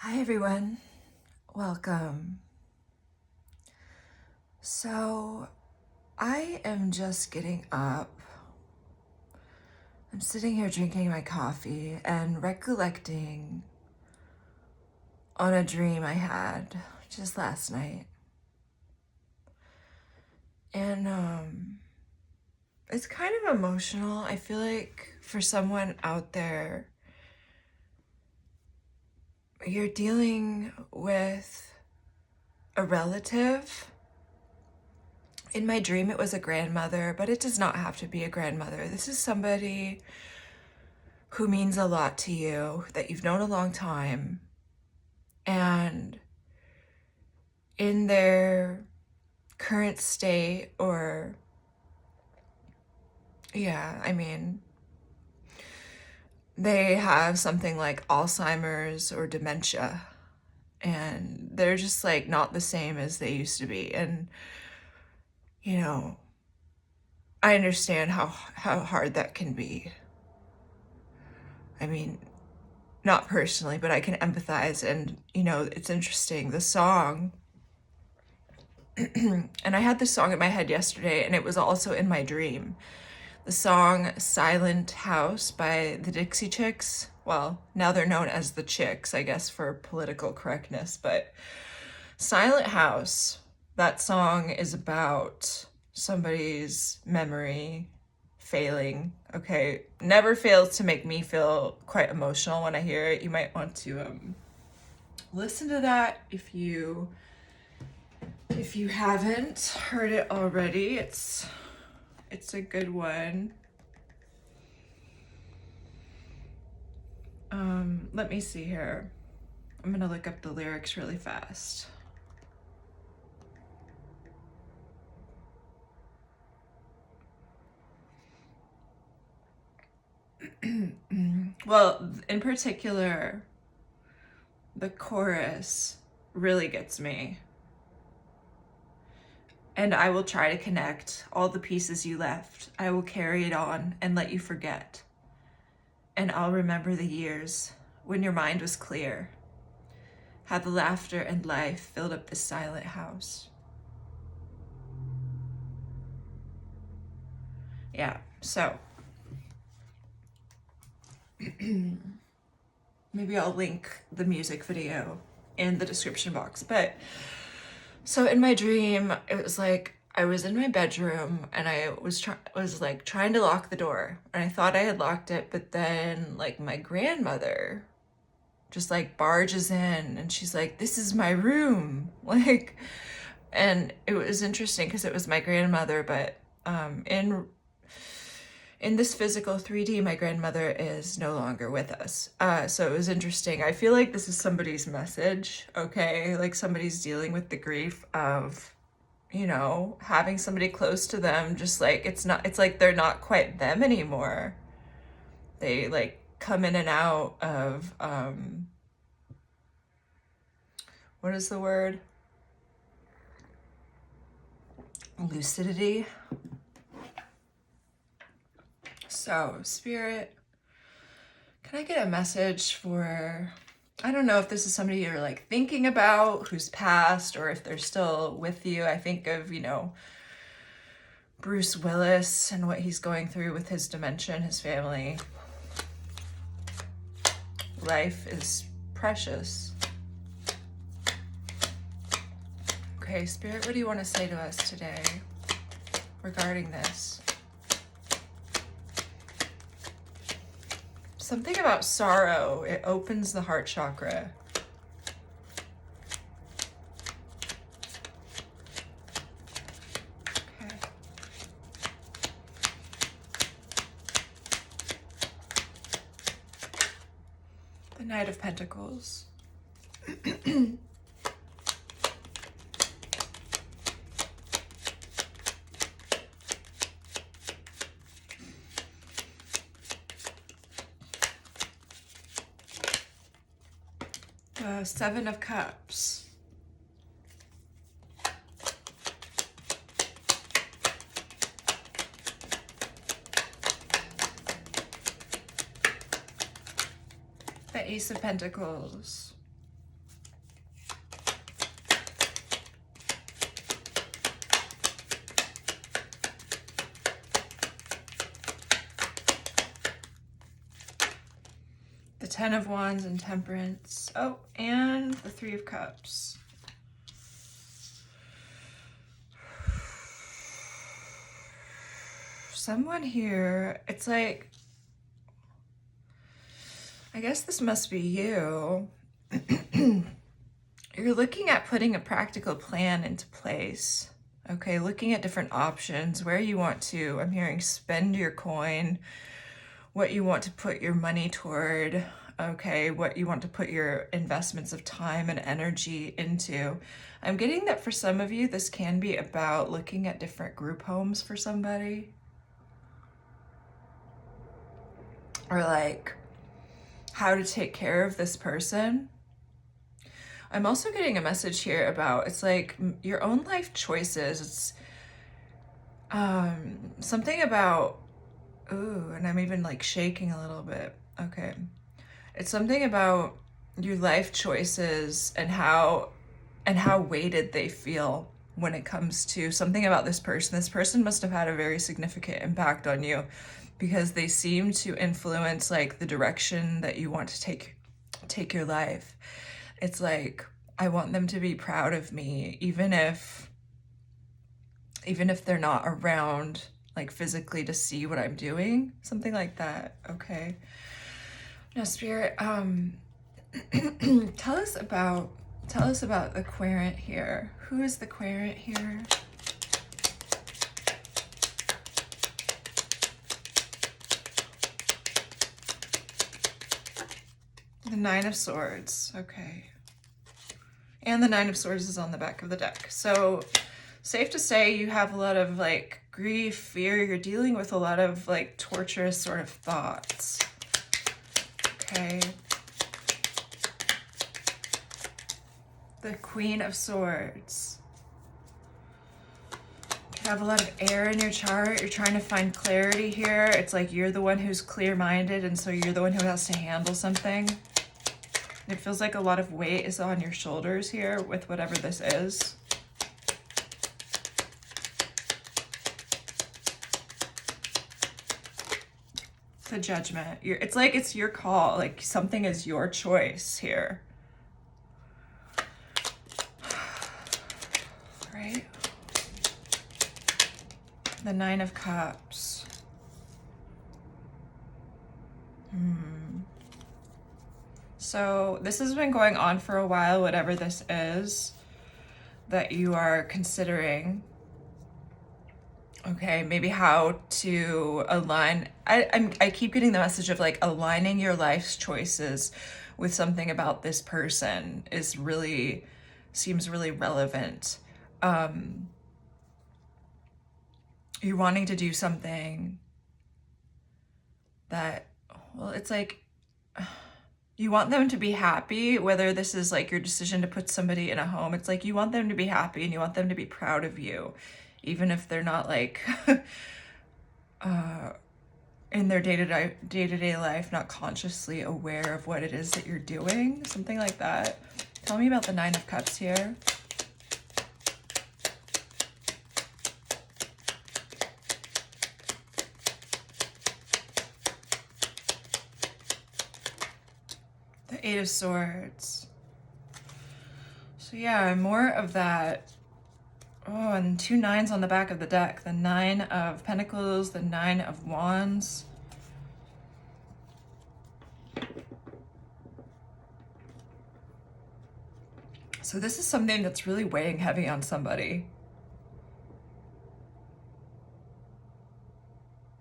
Hi everyone, welcome. So I am just getting up. I'm sitting here drinking my coffee and recollecting on a dream I had just last night. And it's kind of emotional. I feel like for someone out there, you're dealing with a relative. In my dream, it was a grandmother, but it does not have to be a grandmother. This is somebody who means a lot to you, that you've known a long time, and in their current state, or, they have something like alzheimer's or dementia, and they're just like not the same as they used to be. And, I understand how hard that can be. I mean, not personally, but I can empathize. And, it's interesting. The song, and I had this song in my head yesterday, and it was also in my dream. The song Silent House by the Dixie Chicks. Well, now they're known as the Chicks, I guess, for political correctness. But Silent House, that song is about somebody's memory failing. Okay, never fails to make me feel quite emotional when I hear it. You might want to listen to that if you haven't heard it already. It's a good one. Let me see here. I'm gonna look up the lyrics really fast. Well, in particular, the chorus really gets me. And I will try to connect all the pieces you left. I will carry it on and let you forget. And I'll remember the years when your mind was clear, how the laughter and life filled up this silent house. Yeah, so maybe I'll link the music video in the description box. But so in my dream, it was like I was in my bedroom and I was trying to lock the door, and I thought I had locked it, but then like my grandmother just like barges in and she's like, "This is my room." Like, and it was interesting because it was my grandmother, but in this physical 3D, my grandmother is no longer with us. So it was interesting. I feel like this is somebody's message, okay? Like somebody's dealing with the grief of, having somebody close to them, just like it's like they're not quite them anymore. They like come in and out of, what is the word? Lucidity. So, Spirit, can I get a message for, I don't know if this is somebody you're like thinking about who's passed or if they're still with you. I think of, Bruce Willis and what he's going through with his dementia and his family. Life is precious. Okay, Spirit, what do you want to say to us today regarding this? Something about sorrow. It opens the heart chakra. Okay. The Knight of Pentacles. The Seven of Cups. The Ace of Pentacles. The Ten of Wands and Temperance. Oh, and the Three of Cups. Someone here, it's like, I guess this must be you. You're looking at putting a practical plan into place. Okay, looking at different options, where you want to, I'm hearing spend your coin, what you want to put your money toward, okay, what you want to put your investments of time and energy into. I'm getting that for some of you, this can be about looking at different group homes for somebody. Or like how to take care of this person. I'm also getting a message here about, it's like your own life choices. It's something about, ooh, and I'm even like shaking a little bit. Okay. It's something about your life choices and how weighted they feel when it comes to something about this person. This person must have had a very significant impact on you because they seem to influence like the direction that you want to take your life. It's like, I want them to be proud of me, even if they're not around like physically to see what I'm doing, something like that. Okay. Now, Spirit, tell us about the querent here. Who is the querent here? The Nine of Swords. Okay. And the Nine of Swords is on the back of the deck. So safe to say you have a lot of like grief, fear. You're dealing with a lot of like torturous sort of thoughts. Okay. The Queen of Swords. You have a lot of air in your chart. You're trying to find clarity here. It's like you're the one who's clear-minded, and so you're the one who has to handle something. It feels like a lot of weight is on your shoulders here with whatever this is. The Judgment. It's like it's your call. Like something is your choice here. Right? The Nine of Cups. So this has been going on for a while, whatever this is that you are considering. Okay, maybe how to align. I keep getting the message of like aligning your life's choices with something about this person seems really relevant. You're wanting to do something that, well, it's like you want them to be happy, whether this is like your decision to put somebody in a home. It's like you want them to be happy and you want them to be proud of you, even if they're not like in their day-to-day life, not consciously aware of what it is that you're doing, something like that. Tell me about the Nine of Cups here. The Eight of Swords. So yeah, more of that. Oh, and two nines on the back of the deck. The Nine of Pentacles, the Nine of Wands. So this is something that's really weighing heavy on somebody.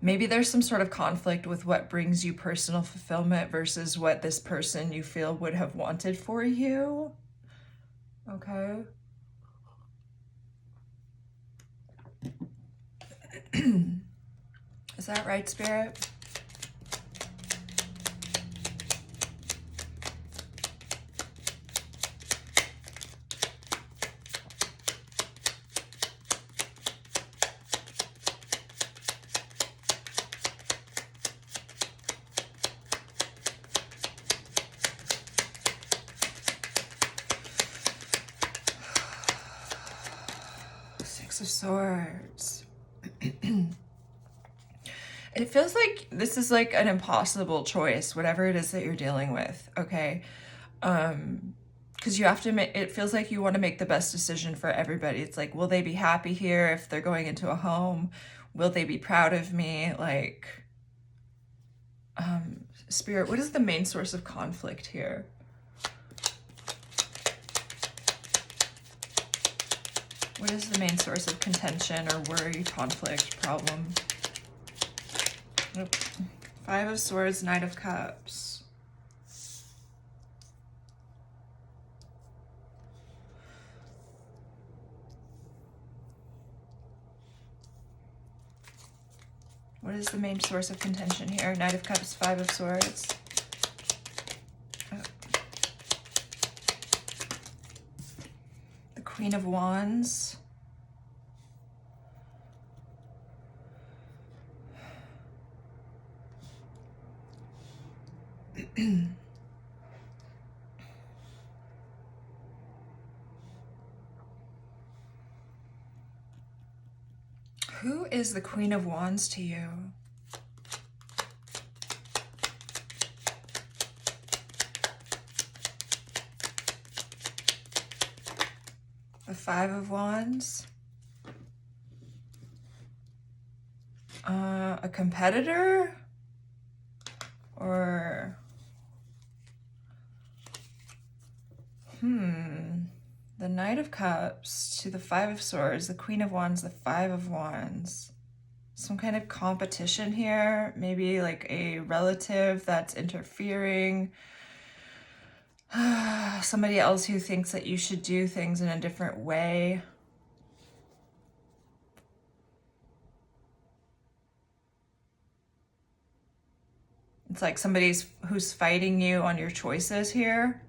Maybe there's some sort of conflict with what brings you personal fulfillment versus what this person you feel would have wanted for you. Okay. Is that right, Spirit? Six of Swords. It It feels like this is like an impossible choice, whatever it is that you're dealing with, okay? Because you have to make, it feels like you want to make the best decision for everybody. It's like, will they be happy here if they're going into a home? Will they be proud of me? Like, Spirit, what is the main source of conflict here? What is the main source of contention or worry, conflict, problem? Nope. Five of Swords, Knight of Cups. What is the main source of contention here? Knight of Cups, Five of Swords. Oh. The Queen of Wands. Who is the Queen of Wands to you? The Five of Wands? A competitor? Or... The Knight of Cups to the Five of Swords, the Queen of Wands, the Five of Wands. Some kind of competition here, maybe like a relative that's interfering. Somebody else who thinks that you should do things in a different way. It's like somebody who's fighting you on your choices here.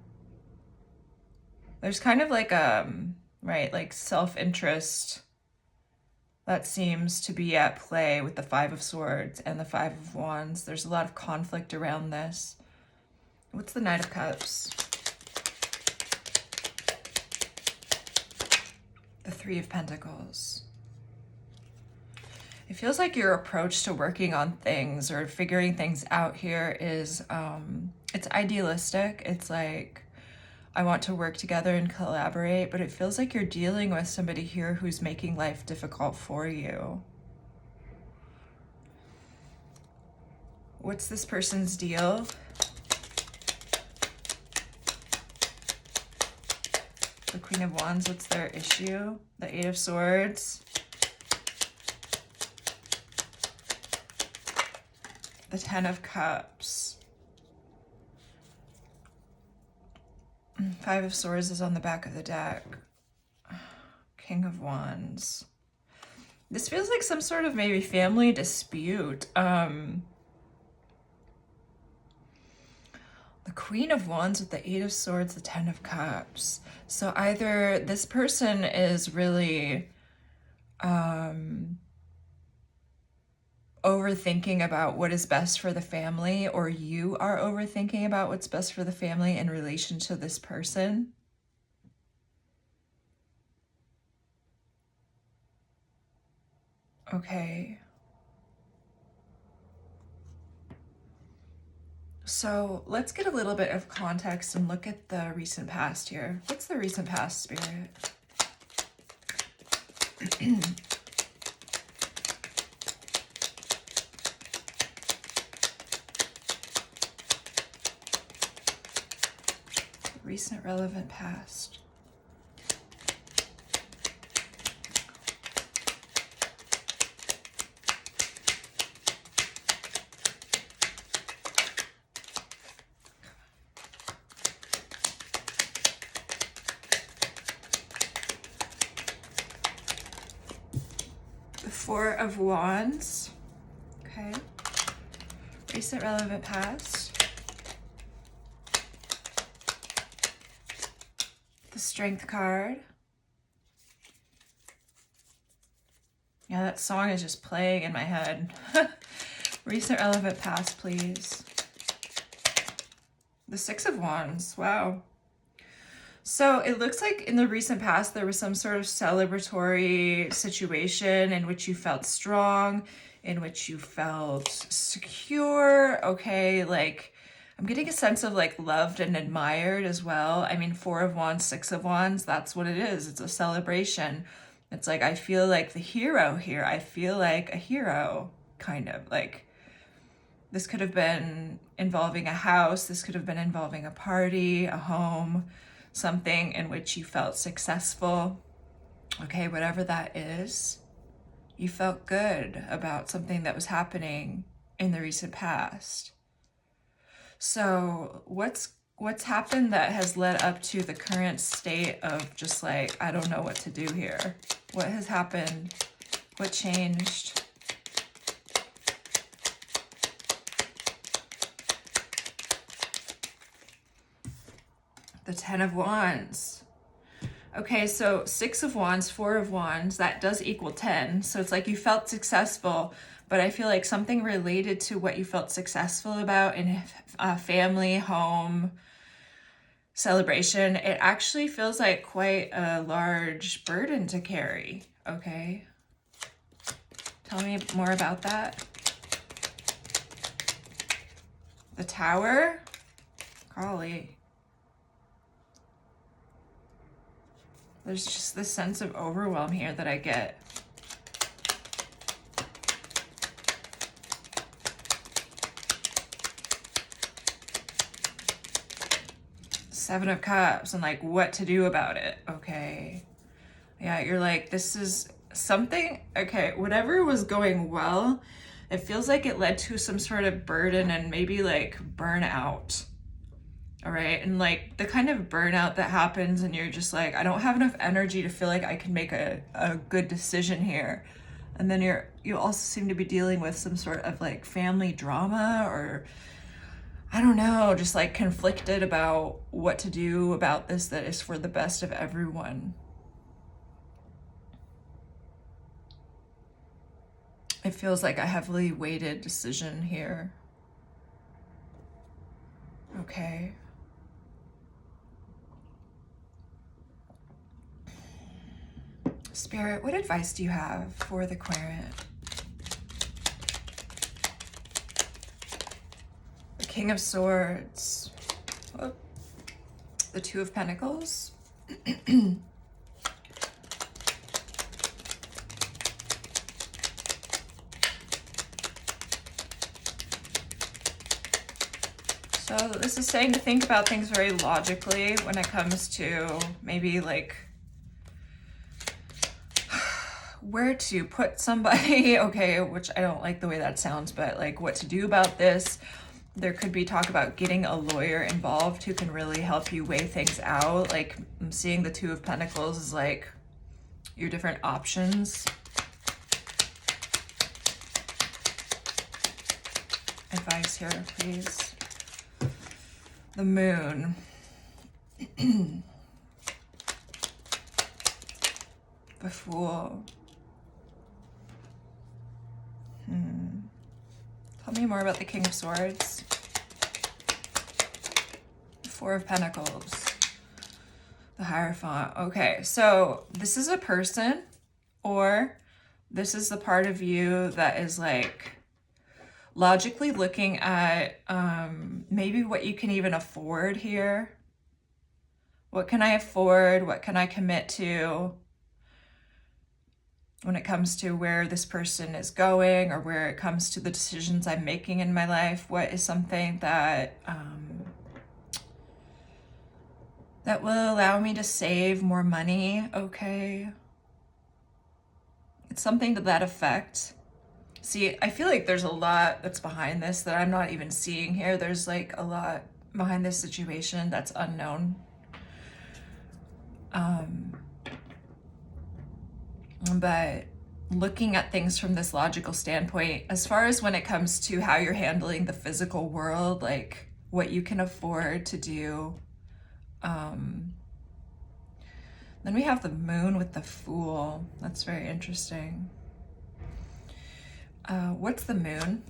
There's kind of like right, like self-interest that seems to be at play with the Five of Swords and the Five of Wands. There's a lot of conflict around this. What's the Knight of Cups? The Three of Pentacles. It feels like your approach to working on things or figuring things out here is, it's idealistic. It's like, I want to work together and collaborate, but it feels like you're dealing with somebody here who's making life difficult for you. What's this person's deal? The Queen of Wands, what's their issue? The Eight of Swords. The Ten of Cups. Five of Swords is on the back of the deck. King of Wands. This feels like some sort of maybe family dispute. The Queen of Wands with the Eight of Swords, the Ten of Cups. So either this person is really overthinking about what is best for the family, or you are overthinking about what's best for the family in relation to this person. Okay. So let's get a little bit of context and look at the recent past here. What's the recent past, Spirit? Recent relevant past. The Four of Wands. Okay. Recent relevant past. The Strength card. Yeah, that song is just playing in my head. Recent relevant past, please. The Six of Wands. Wow. So it looks like in the recent past, there was some sort of celebratory situation in which you felt strong. in which you felt secure, okay, like I'm getting a sense of like loved and admired as well. I mean, Four of Wands, Six of Wands, that's what it is. It's a celebration. It's like, I feel like the hero here. I feel like a hero, kind of. Like, this could have been involving a house. This could have been involving a party, a home, something in which you felt successful. Okay, whatever that is, you felt good about something that was happening in the recent past. So what's happened that has led up to the current state of just like, I don't know what to do here? What has happened? What changed? The Ten of Wands. Okay, so Six of Wands, Four of Wands, that does equal 10. So it's like you felt successful, but I feel like something related to what you felt successful about in a family, home, celebration, it actually feels like quite a large burden to carry, okay? Tell me more about that. The Tower? Golly. There's just this sense of overwhelm here that I get. Seven of Cups and like what to do about it, okay? Yeah, you're like, this is something, okay, whatever was going well, it feels like it led to some sort of burden and maybe like burnout. All right, and like the kind of burnout that happens and you're just like, I don't have enough energy to feel like I can make a good decision here. And then you also seem to be dealing with some sort of like family drama, or I don't know, just like conflicted about what to do about this that is for the best of everyone. It feels like a heavily weighted decision here. Okay. Spirit, what advice do you have for the Querent? The King of Swords. Oh, the Two of Pentacles. So this is saying to think about things very logically when it comes to maybe like where to put somebody, okay, which I don't like the way that sounds, but like what to do about this. There could be talk about getting a lawyer involved who can really help you weigh things out. Like I'm seeing the Two of Pentacles is like your different options. Advice here, please. The Moon. The Fool. Tell me more about the King of Swords. The Four of Pentacles. The Hierophant. Okay, so this is a person, or this is the part of you that is like logically looking at maybe what you can even afford here. What can I afford? What can I commit to? When it comes to where this person is going, or where it comes to the decisions I'm making in my life, what is something that that will allow me to save more money, okay? It's something to that effect. See, I feel like there's a lot that's behind this that I'm not even seeing here. There's like a lot behind this situation that's unknown. But looking at things from this logical standpoint, as far as when it comes to how you're handling the physical world, like what you can afford to do. Then we have the Moon with the Fool. That's very interesting. What's the Moon?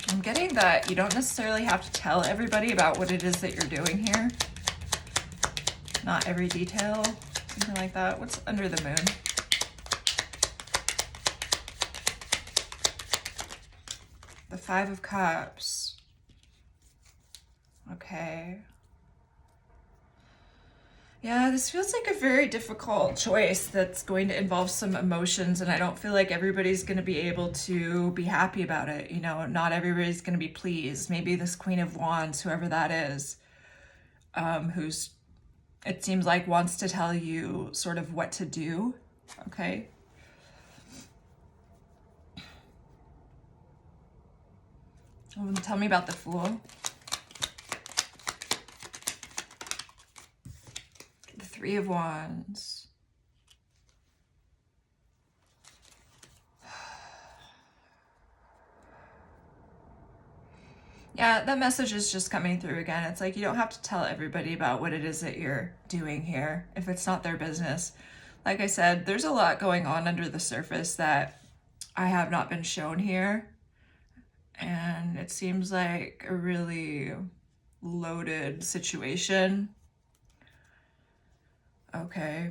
I'm getting that you don't necessarily have to tell everybody about what it is that you're doing here. Not every detail, something like that. What's under the Moon? The Five of Cups. Okay. Yeah, this feels like a very difficult choice that's going to involve some emotions, and I don't feel like everybody's going to be able to be happy about it. You know, not everybody's going to be pleased. Maybe this Queen of Wands, whoever that is, who's, it seems like, wants to tell you sort of what to do. Okay. Tell me about the Fool. The Three of Wands. Yeah, that message is just coming through again. It's like you don't have to tell everybody about what it is that you're doing here if it's not their business. Like I said, there's a lot going on under the surface that I have not been shown here. And it seems like a really loaded situation. Okay.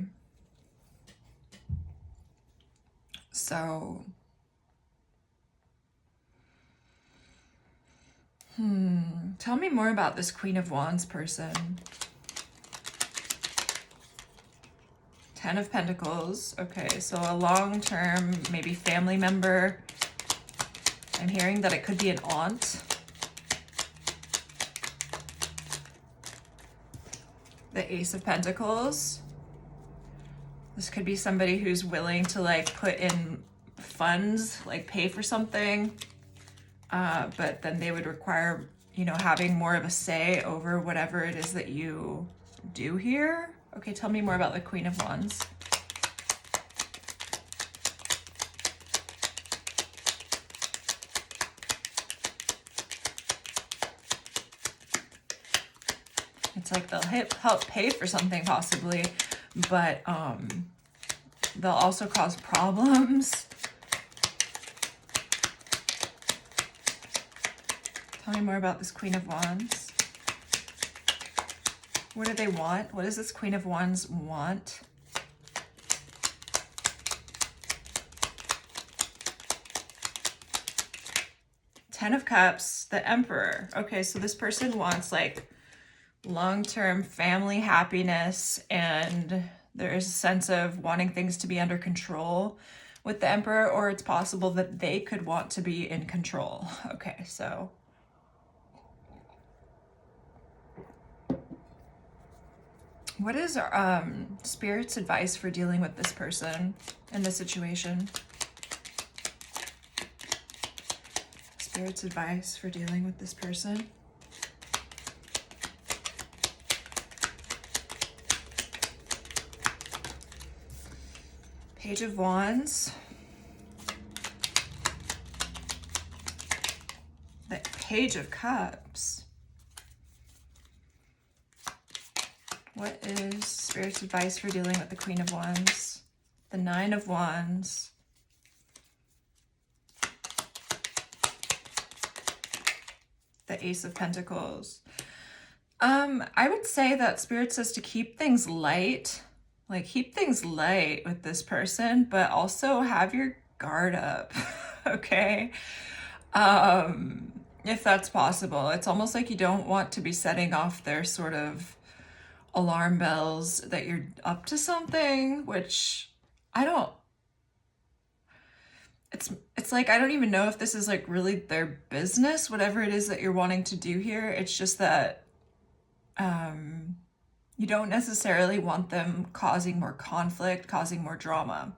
So, tell me more about this Queen of Wands person. Ten of Pentacles. Okay, so a long-term, maybe family member. I'm hearing that it could be an aunt. The Ace of Pentacles. This could be somebody who's willing to like put in funds, like pay for something, but then they would require, you know, having more of a say over whatever it is that you do here. Okay, tell me more about the Queen of Wands. It's like they'll help pay for something possibly, but they'll also cause problems. Tell me more about this Queen of Wands. What do they want? What does this Queen of Wands want? Ten of Cups, the Emperor. Okay, so this person wants like long-term family happiness, and there is a sense of wanting things to be under control with the Emperor, or it's possible that they could want to be in control. Okay, so what is Spirit's advice for dealing with this person in this situation? Spirit's advice for dealing with this person. Page of Wands. The Page of Cups. What is Spirit's advice for dealing with the Queen of Wands? The Nine of Wands. The Ace of Pentacles. I would say that Spirit says to keep things light. Like, keep things light with this person, but also have your guard up, okay? If that's possible. It's almost like you don't want to be setting off their sort of alarm bells that you're up to something, which I don't, it's like, I don't even know if this is like really their business, whatever it is that you're wanting to do here. It's just that you don't necessarily want them causing more conflict, causing more drama.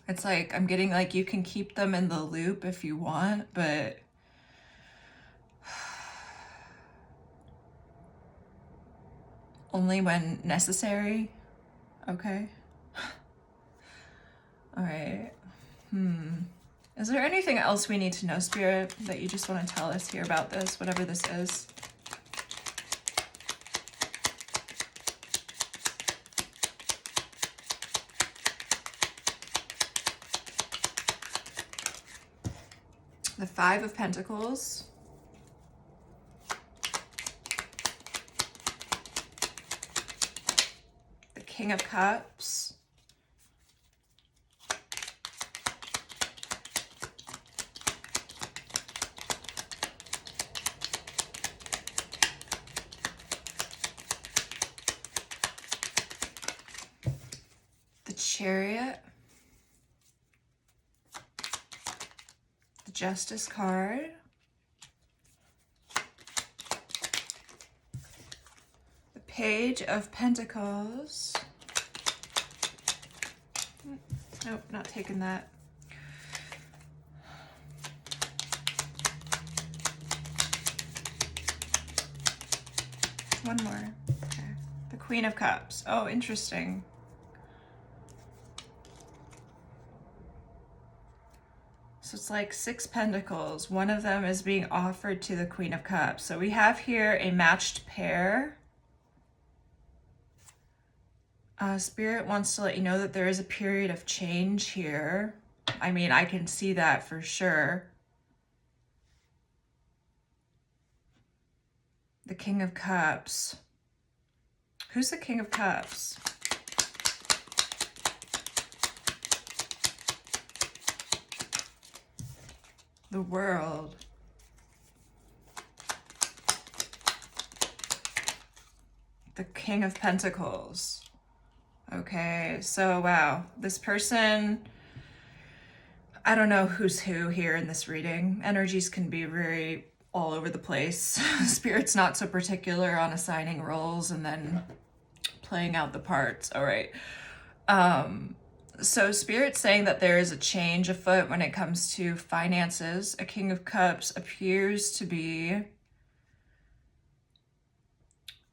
It's like, I'm getting like, you can keep them in the loop if you want, but only when necessary. Okay. All right. Is there anything else we need to know, Spirit, that you just want to tell us here about this, whatever this is? The Five of Pentacles. The King of Cups. Chariot, the Justice card, the Page of Pentacles. Nope, not taking that. One more. Okay. The Queen of Cups. Oh, interesting. So it's like 6 pentacles. One of them is being offered to the Queen of Cups. So we have here a matched pair. Spirit wants to let you know that there is a period of change here. I mean, I can see that for sure. The King of Cups. Who's the King of Cups? The World. The King of Pentacles. Okay, so wow, this person, I don't know who's who here in this reading. Energies can be very all over the place. Spirit's not so particular on assigning roles and then playing out the parts. All right. So Spirit's saying that there is a change afoot when it comes to finances. A King of Cups appears to be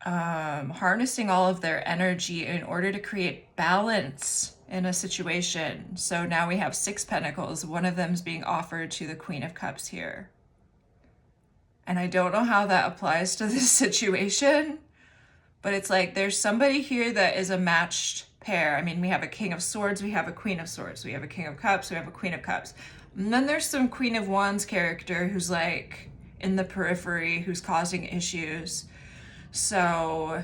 harnessing all of their energy in order to create balance in a situation. So now we have 6 pentacles. One of them is being offered to the Queen of Cups here. And I don't know how that applies to this situation, but it's like there's somebody here that is a matched pair. I mean, we have a King of Swords, we have a Queen of Swords, we have a King of Cups, we have a Queen of Cups. And then there's some Queen of Wands character who's like in the periphery, who's causing issues. So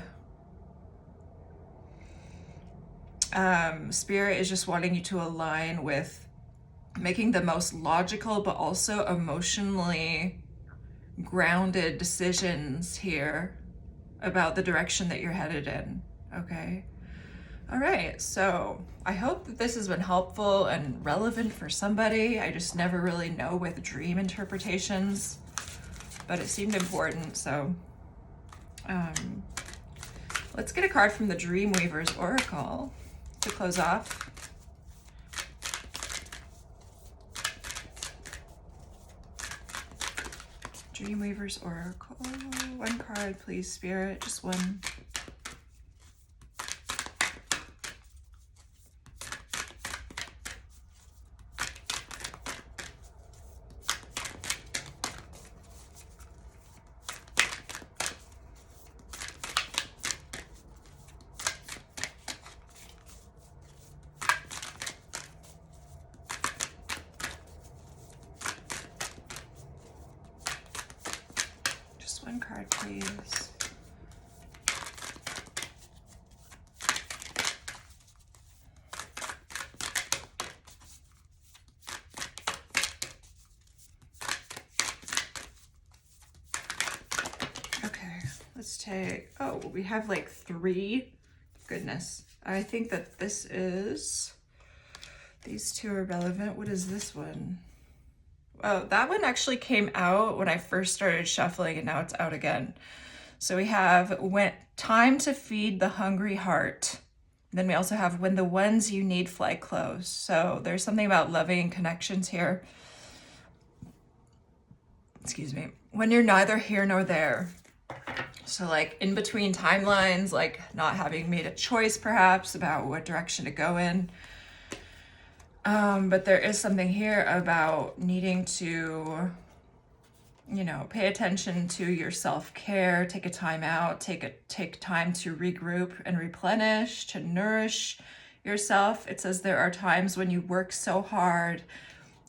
Spirit is just wanting you to align with making the most logical but also emotionally grounded decisions here about the direction that you're headed in. Okay. All right. So I hope that this has been helpful and relevant for somebody. I just never really know with dream interpretations, but it seemed important. So let's get a card from the Dreamweaver's Oracle to close off. Dreamweaver's Oracle. One card, please, Spirit. Just one. One card, please. Okay, let's take, oh, we have like 3. Goodness. I think that this is, these 2 are relevant. What is this one? Oh, that one actually came out when I first started shuffling and now it's out again. So we have time to feed the hungry heart. Then we also have when the ones you need fly close. So there's something about loving connections here. Excuse me. When you're neither here nor there. So like in between timelines, like not having made a choice perhaps about what direction to go in. But there is something here about needing to, you know, pay attention to your self-care, take a time out, take time to regroup and replenish, to nourish yourself. It says there are times when you work so hard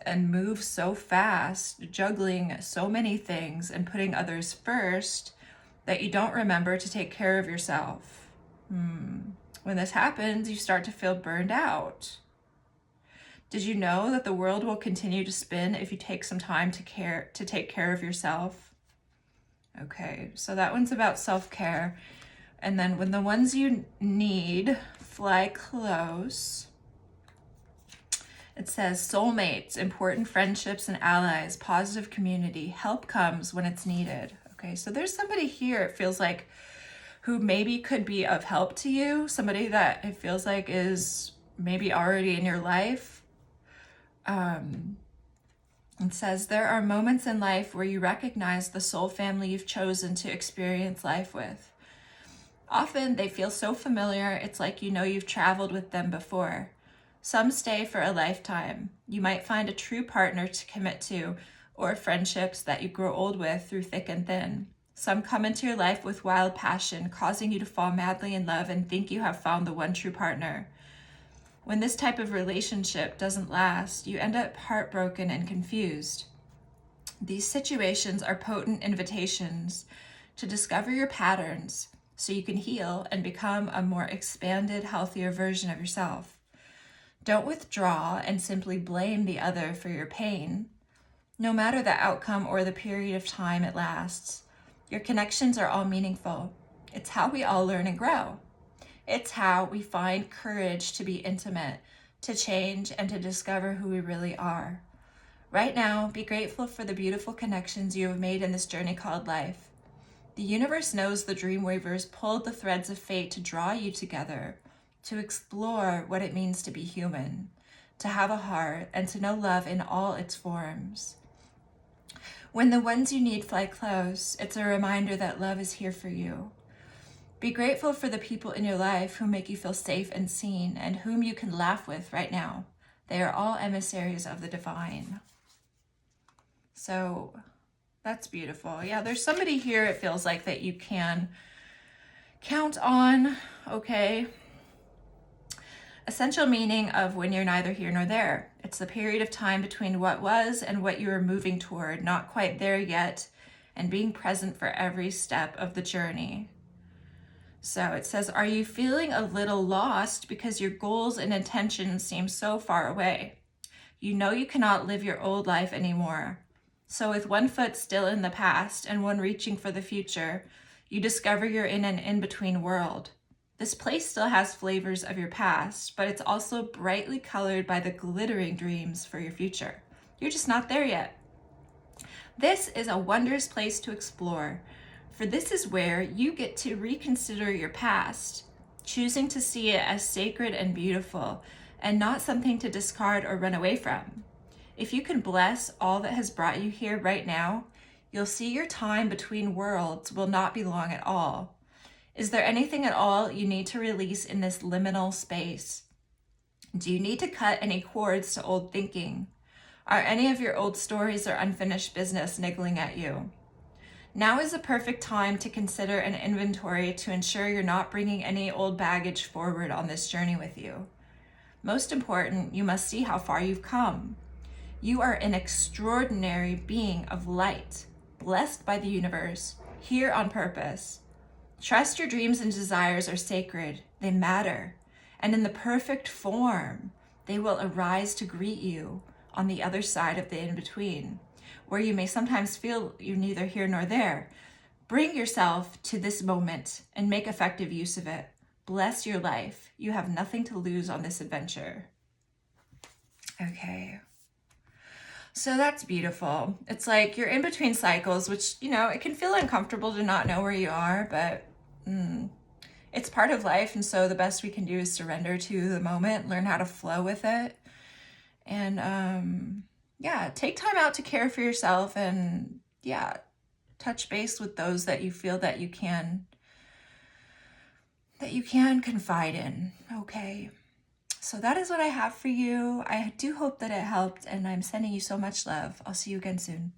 and move so fast, juggling so many things and putting others first that you don't remember to take care of yourself. When this happens, you start to feel burned out. Did you know that the world will continue to spin if you take some time to take care of yourself? Okay, so that one's about self-care. And then when the ones you need fly close, It says soulmates, important friendships and allies, positive community, help comes when it's needed. Okay, so there's somebody here, it feels like, who maybe could be of help to you, somebody that it feels like is maybe already in your life. It says there are moments in life where you recognize the soul family you've chosen to experience life with. Often they feel so familiar, it's like you know you've traveled with them before. Some stay for a lifetime. You might find a true partner to commit to, or friendships that you grow old with through thick and thin. Some come into your life with wild passion, causing you to fall madly in love and think you have found the one true partner. When this type of relationship doesn't last, you end up heartbroken and confused. These situations are potent invitations to discover your patterns so you can heal and become a more expanded, healthier version of yourself. Don't withdraw and simply blame the other for your pain. No matter the outcome or the period of time it lasts, your connections are all meaningful. It's how we all learn and grow. It's how we find courage to be intimate, to change, and to discover who we really are. Right now, be grateful for the beautiful connections you have made in this journey called life. The universe knows the dreamweavers pulled the threads of fate to draw you together, to explore what it means to be human, to have a heart, and to know love in all its forms. When the ones you need fly close, it's a reminder that love is here for you. Be grateful for the people in your life who make you feel safe and seen and whom you can laugh with right now. They are all emissaries of the divine. So that's beautiful. Yeah, there's somebody here, it feels like, that you can count on, okay? Essential meaning of when you're neither here nor there. It's the period of time between what was and what you are moving toward, not quite there yet, and being present for every step of the journey. So it says, are you feeling a little lost because your goals and intentions seem so far away? You know you cannot live your old life anymore. So with one foot still in the past and one reaching for the future, you discover you're in an in-between world. This place still has flavors of your past, but it's also brightly colored by the glittering dreams for your future. You're just not there yet. This is a wondrous place to explore, for this is where you get to reconsider your past, choosing to see it as sacred and beautiful, and not something to discard or run away from. If you can bless all that has brought you here right now, you'll see your time between worlds will not be long at all. Is there anything at all you need to release in this liminal space? Do you need to cut any cords to old thinking? Are any of your old stories or unfinished business niggling at you? Now is the perfect time to consider an inventory to ensure you're not bringing any old baggage forward on this journey with you. Most important, you must see how far you've come. You are an extraordinary being of light, blessed by the universe, here on purpose. Trust your dreams and desires are sacred. They matter. And in the perfect form, they will arise to greet you on the other side of the in-between, where you may sometimes feel you're neither here nor there. Bring yourself to this moment and make effective use of it. Bless your life. You have nothing to lose on this adventure. Okay. So that's beautiful. It's like you're in between cycles, which, it can feel uncomfortable to not know where you are, but it's part of life. And so the best we can do is surrender to the moment, learn how to flow with it. And take time out to care for yourself and touch base with those that you feel that you can confide in. Okay. So that is what I have for you. I do hope that it helped, and I'm sending you so much love. I'll see you again soon.